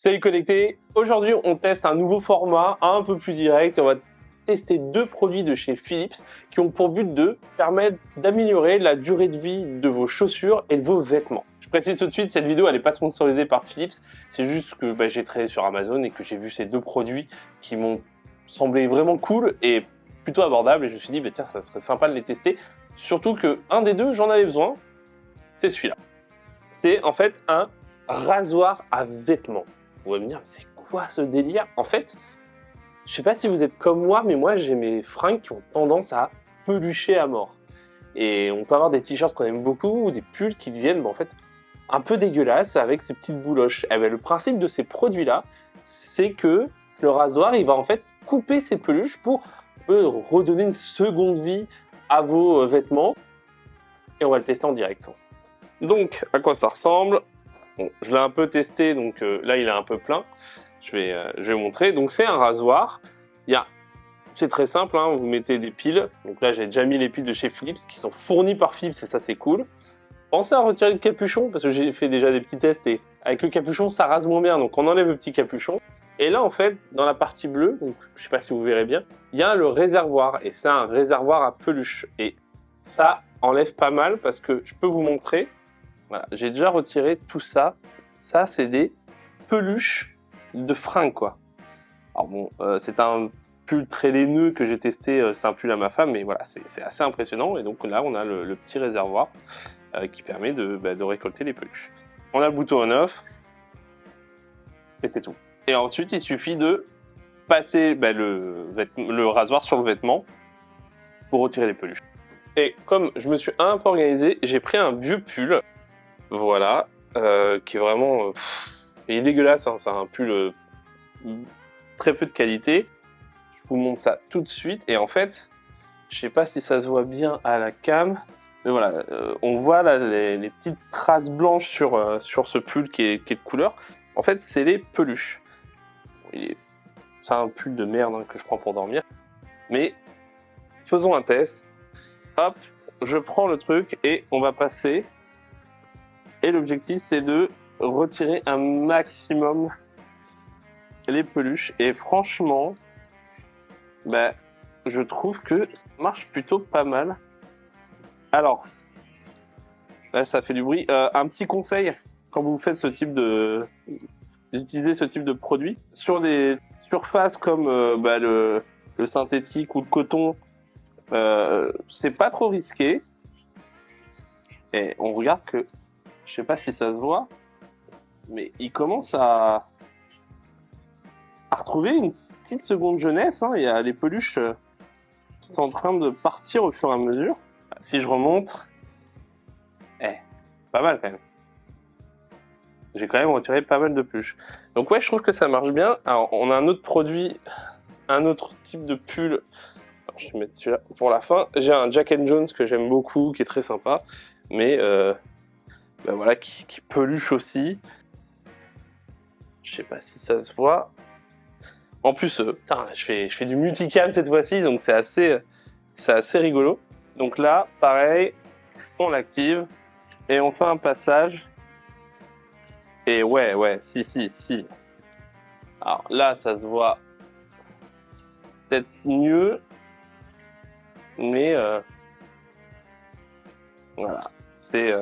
Salut connecté, aujourd'hui on teste un nouveau format un peu plus direct. On va tester deux produits de chez Philips qui ont pour but de permettre d'améliorer la durée de vie de vos chaussures et de vos vêtements. Je précise tout de suite, cette vidéo elle n'est pas sponsorisée par Philips, c'est juste que j'ai travaillé sur Amazon et que j'ai vu ces deux produits qui m'ont semblé vraiment cool et plutôt abordables et je me suis dit tiens, ça serait sympa de les tester, surtout que un des deux j'en avais besoin, c'est celui-là. C'est en fait un rasoir à vêtements. Vous allez me dire, c'est quoi ce délire? En fait, je sais pas si vous êtes comme moi, mais moi j'ai mes fringues qui ont tendance à pelucher à mort. Et on peut avoir des t-shirts qu'on aime beaucoup ou des pulls qui deviennent en fait un peu dégueulasses avec ces petites bouloches. Et le principe de ces produits-là, c'est que le rasoir, il va en fait couper ces peluches pour redonner une seconde vie à vos vêtements. Et on va le tester en direct. Donc, à quoi ça ressemble? Bon, je l'ai un peu testé, donc là il est un peu plein. Je vais montrer. Donc c'est un rasoir. C'est très simple, hein, vous mettez des piles. Donc là j'ai déjà mis les piles de chez Philips qui sont fournies par Philips et ça c'est cool. Pensez à retirer le capuchon parce que j'ai fait déjà des petits tests et avec le capuchon ça rase moins bien. Donc on enlève le petit capuchon. Et là en fait dans la partie bleue, donc je sais pas si vous verrez bien, il y a le réservoir et c'est un réservoir à peluche. Et ça enlève pas mal parce que je peux vous montrer. Voilà, j'ai déjà retiré tout ça. Ça, c'est des peluches de fringues, quoi. Alors bon, c'est un pull très laineux que j'ai testé, c'est un pull à ma femme, mais voilà, c'est assez impressionnant. Et donc là, on a le petit réservoir qui permet de récolter les peluches. On a le bouton on-off, et c'est tout. Et ensuite, il suffit de passer le rasoir sur le vêtement pour retirer les peluches. Et comme je me suis un peu organisé, j'ai pris un vieux pull. Voilà, qui est vraiment... il est dégueulasse, hein, c'est un pull très peu de qualité. Je vous montre ça tout de suite. Et en fait, je sais pas si ça se voit bien à la cam, mais voilà, on voit là les petites traces blanches sur ce pull qui est de couleur. En fait, c'est les peluches. C'est un pull de merde hein, que je prends pour dormir. Mais faisons un test. Hop, je prends le truc et on va passer... Et l'objectif, c'est de retirer un maximum les peluches. Et franchement, je trouve que ça marche plutôt pas mal. Alors, là, ça fait du bruit. Un petit conseil, quand vous faites d'utiliser ce type de produit, sur des surfaces comme le synthétique ou le coton, c'est pas trop risqué. Et on regarde que... Je sais pas si ça se voit, mais il commence à retrouver une petite seconde jeunesse. Hein. Il y a les peluches qui sont en train de partir au fur et à mesure. Si je remonte, pas mal quand même. J'ai quand même retiré pas mal de peluches. Donc ouais, je trouve que ça marche bien. Alors on a un autre produit, un autre type de pull. Alors, je vais mettre celui-là pour la fin. J'ai un Jack & Jones que j'aime beaucoup, qui est très sympa, mais voilà, qui peluche aussi. Je sais pas si ça se voit. En plus, je fais du multicam cette fois-ci, donc c'est assez rigolo. Donc là, pareil, on l'active et on fait un passage. Et ouais, si. Alors là, ça se voit peut-être mieux, mais voilà, c'est...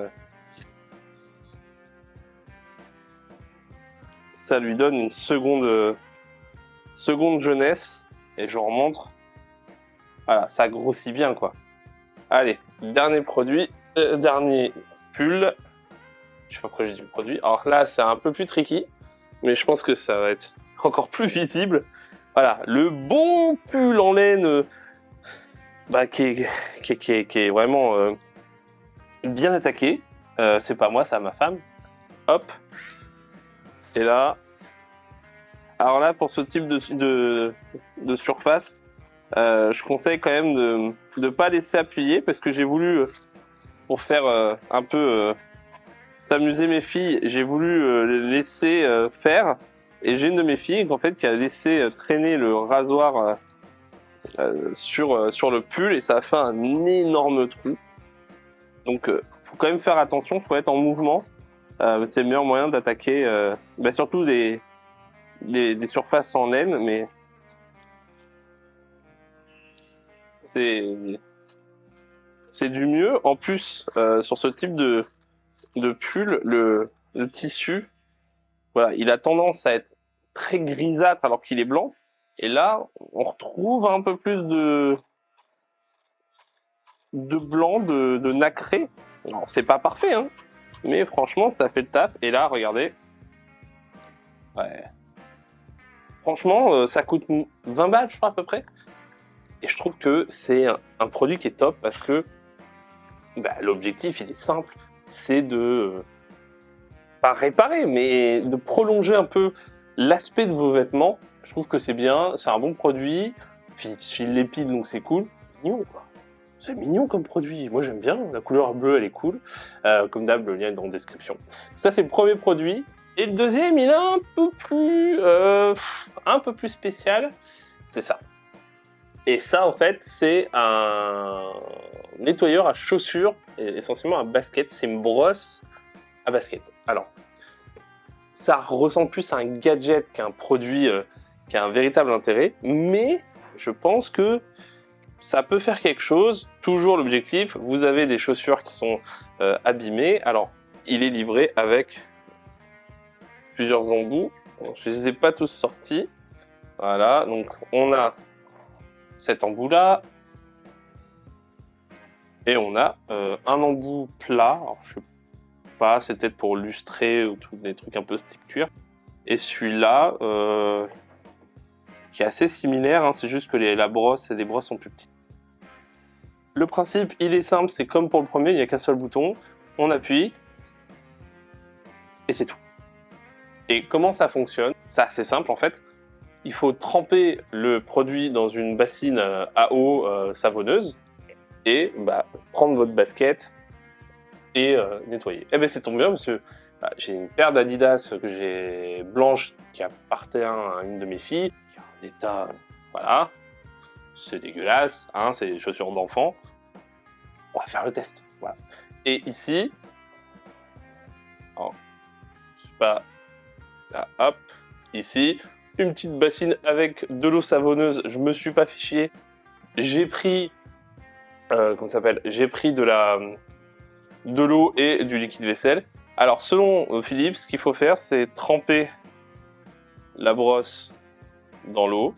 ça lui donne une seconde jeunesse. Et je vous remontre. Voilà, ça grossit bien, quoi. Allez, dernier produit, dernier pull. Je sais pas pourquoi j'ai dit le produit. Alors là, c'est un peu plus tricky, mais je pense que ça va être encore plus visible. Voilà, le bon pull en laine qui est vraiment bien attaqué. C'est pas moi, c'est ma femme. Hop. Et là, alors là, pour ce type de surface, je conseille quand même de ne pas laisser appuyer parce que j'ai voulu, pour faire un peu s'amuser mes filles, j'ai voulu les laisser faire. Et j'ai une de mes filles en fait, qui a laissé traîner le rasoir sur le pull et ça a fait un énorme trou. Donc, faut quand même faire attention, faut être en mouvement. C'est le meilleur moyen d'attaquer, surtout des les surfaces en laine, mais c'est du mieux. En plus, sur ce type de pull, le tissu, voilà, il a tendance à être très grisâtre alors qu'il est blanc. Et là, on retrouve un peu plus de blanc, de nacré. Alors, c'est pas parfait, hein, mais franchement, ça fait le taf. Et là, regardez. Ouais. Franchement, ça coûte 20 balles, je crois, à peu près. Et je trouve que c'est un produit qui est top parce que bah, l'objectif, il est simple. C'est de, pas réparer, mais de prolonger un peu l'aspect de vos vêtements. Je trouve que c'est bien, c'est un bon produit. Philips file les piles, donc c'est cool. Mignon, quoi. C'est mignon comme produit. Moi, j'aime bien. La couleur bleue, elle est cool. Comme d'hab, le lien est dans la description. Ça, c'est le premier produit. Et le deuxième, il est un peu plus spécial. C'est ça. Et ça, en fait, c'est un nettoyeur à chaussures, et essentiellement un basket. C'est une brosse à basket. Alors, ça ressemble plus à un gadget qu'un produit qui a un véritable intérêt, mais je pense que ça peut faire quelque chose. Toujours l'objectif, vous avez des chaussures qui sont abîmées. Alors, il est livré avec plusieurs embouts. Je ne les ai pas tous sortis. Voilà, donc on a cet embout-là. Et on a un embout plat. Alors, je sais pas, c'est peut-être pour lustrer ou tout, des trucs un peu stick cuir. Et celui-là, qui est assez similaire, hein, c'est juste que la brosse et les brosses sont plus petites. Le principe, il est simple, c'est comme pour le premier, il n'y a qu'un seul bouton. On appuie. Et c'est tout. Et comment ça fonctionne? C'est assez simple en fait. Il faut tremper le produit dans une bassine à eau savonneuse et bah, prendre votre basket et nettoyer. Eh bien, c'est tombé bien parce que bah, j'ai une paire d'Adidas que j'ai blanche qui appartient à une de mes filles, qui a un état, voilà, c'est dégueulasse, hein, c'est des chaussures d'enfant. On va faire le test. Voilà. Et ici, alors, je sais pas, là, hop, ici, une petite bassine avec de l'eau savonneuse. Je me suis pas fait chier. J'ai pris, comment ça s'appelle? J'ai pris de l'eau et du liquide vaisselle. Alors, selon Philips, ce qu'il faut faire, c'est tremper la brosse dans l'eau.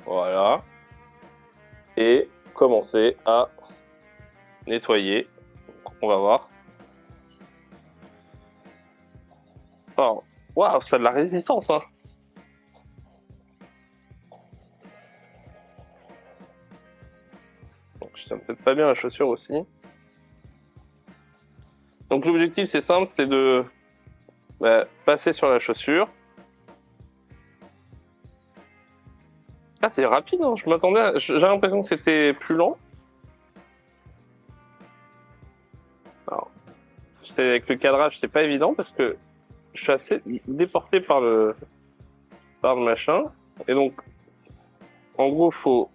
Voilà. Et commencer à nettoyer. Donc, on va voir. Oh, waouh, ça a de la résistance, hein. Donc, je tiens peut-être pas bien la chaussure aussi. Donc l'objectif c'est simple, c'est de passer sur la chaussure. Ah, c'est rapide, hein. Je m'attendais j'ai l'impression que c'était plus lent. Alors, avec le cadrage, c'est pas évident parce que je suis assez déporté par le machin. Et donc, en gros, faut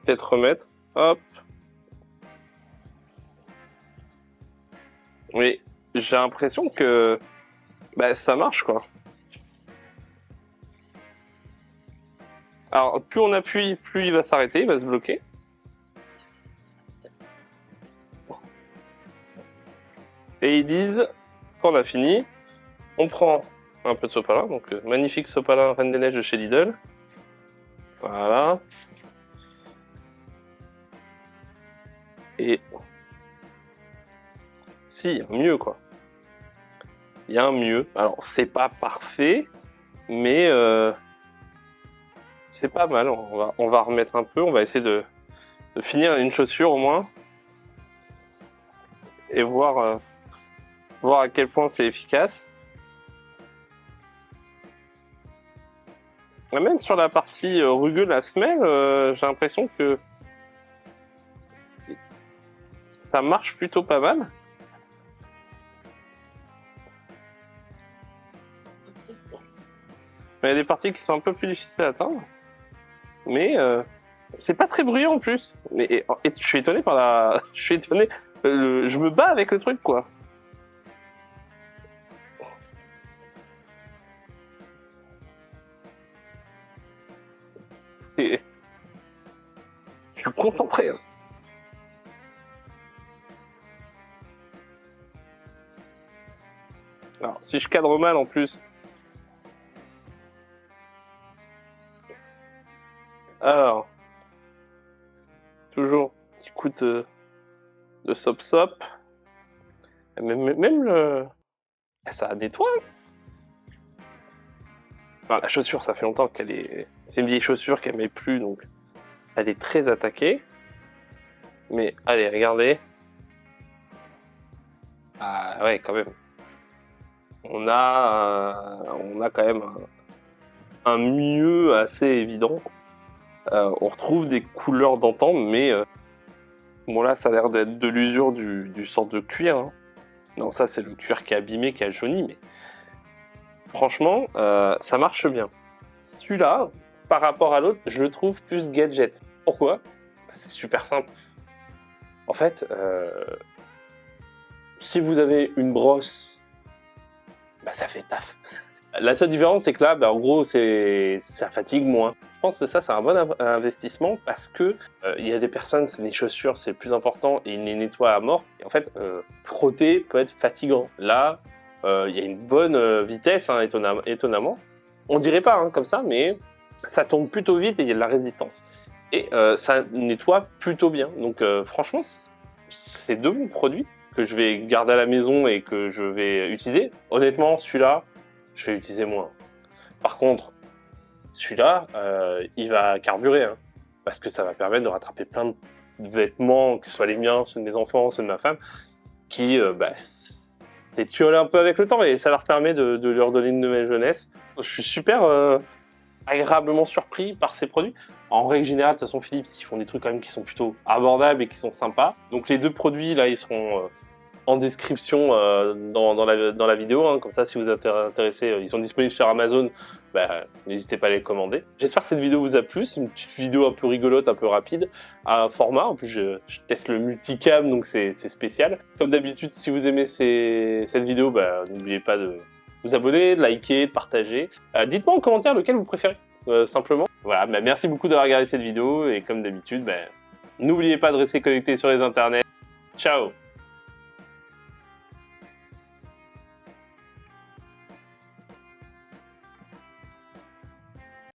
peut-être remettre. Hop. Mais j'ai l'impression que ça marche, quoi. Alors, plus on appuie, plus il va s'arrêter, il va se bloquer. Et ils disent, quand on a fini, on prend un peu de sopalin, donc magnifique sopalin Reine des Neiges de chez Lidl. Voilà. Et si, il y a un mieux, quoi. Il y a un mieux. Alors, c'est pas parfait, mais c'est pas mal. On va remettre un peu. On va essayer de finir une chaussure au moins. Et voir à quel point c'est efficace. Même sur la partie rugueux de la semelle, j'ai l'impression que ça marche plutôt pas mal. Il y a des parties qui sont un peu plus difficiles à atteindre. Mais c'est pas très bruyant en plus. Et je suis étonné par la... Je suis étonné. Je me bats avec le truc, quoi. concentré. Hein. Alors, si je cadre mal en plus. Alors, toujours petit coup de sop-sop. Même le... Ça nettoie. Enfin, la chaussure, ça fait longtemps qu'elle est... C'est une vieille chaussure qu'elle met plus, donc elle est très attaquée. Mais allez, regardez. Ah ouais, quand même. On a quand même un mieux assez évident. On retrouve des couleurs d'antan, mais bon là, ça a l'air d'être de l'usure du sort de cuir. Hein. Non, ça c'est le cuir qui est abîmé, qui a jauni, mais franchement, ça marche bien. Celui-là, par rapport à l'autre, je le trouve plus gadget. Pourquoi? Bah, c'est super simple. En fait, si vous avez une brosse, bah, ça fait taf. La seule différence, c'est que là, bah, en gros, ça fatigue moins. Je pense que ça, c'est un bon investissement parce que il y a des personnes, les chaussures, c'est le plus important et ils les nettoient à mort. Et en fait, frotter peut être fatigant. Là, il y a une bonne vitesse, hein, étonnamment. On dirait pas hein, comme ça, mais ça tombe plutôt vite et il y a de la résistance. Et ça nettoie plutôt bien. Donc franchement, c'est deux bons produits que je vais garder à la maison et que je vais utiliser. Honnêtement, celui-là, je vais l'utiliser moins. Par contre, celui-là, il va carburer, hein, parce que ça va permettre de rattraper plein de vêtements, que ce soit les miens, ceux de mes enfants, ceux de ma femme, qui s'étiolent un peu avec le temps et ça leur permet de leur donner une nouvelle jeunesse. Je suis super agréablement surpris par ces produits. En règle générale, de toute façon, Philips, ils font des trucs quand même qui sont plutôt abordables et qui sont sympas. Donc les deux produits, là, ils seront en description dans la vidéo. Hein. Comme ça, si vous êtes intéressé, ils sont disponibles sur Amazon. Bah, n'hésitez pas à les commander. J'espère que cette vidéo vous a plu. C'est une petite vidéo un peu rigolote, un peu rapide, à un format. En plus, je teste le multicam, donc c'est spécial. Comme d'habitude, si vous aimez cette vidéo, bah, n'oubliez pas de vous abonner, de liker, de partager. Dites-moi en commentaire lequel vous préférez, simplement. Voilà, bah, merci beaucoup d'avoir regardé cette vidéo. Et comme d'habitude, bah, n'oubliez pas de rester connecté sur les internets. Ciao!